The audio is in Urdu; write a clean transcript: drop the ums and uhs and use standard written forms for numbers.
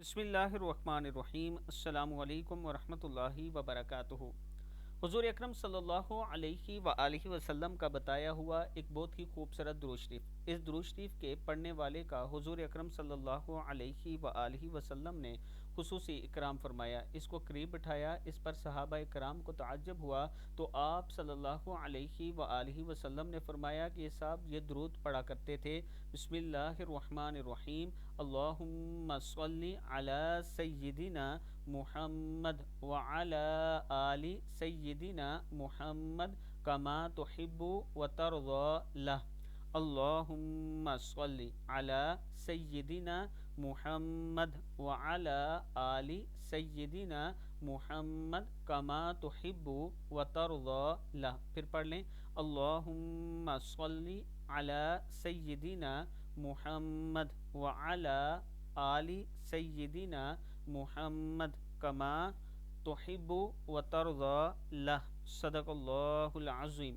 بسم اللہ الرحمن الرحیم۔ السلام علیکم ورحمۃ اللہ وبرکاتہ۔ حضور اکرم صلی اللہ علیہ وآلہ وسلم کا بتایا ہوا ایک بہت ہی خوبصورت درود شریف، اس درود شریف کے پڑھنے والے کا حضور اکرم صلی اللہ علیہ وآلہ وسلم نے خصوصی اکرام فرمایا، اس کو قریب بٹھایا، اس پر صحابہ کرام کو تعجب ہوا تو آپ صلی اللہ علیہ وآلہ وسلم نے فرمایا کہ یہ صاحب یہ درود پڑھا کرتے تھے، بسم اللہ الرحمن الرحیم، اللہم صلی علی سیدنا محمد وعلی آل سیدنا محمد کما تحب و ترضی لہ۔ اللہم صلی علی سیدنا محمد وعلی آل سیدنا محمد کما تحب و ترضی لہ۔ پھر پڑھ لیں، اللہم صلی علی سیدنا محمد وعلی آل سیدنا محمد کما تحب و ترضی لہ۔ صدق اللہ العظیم۔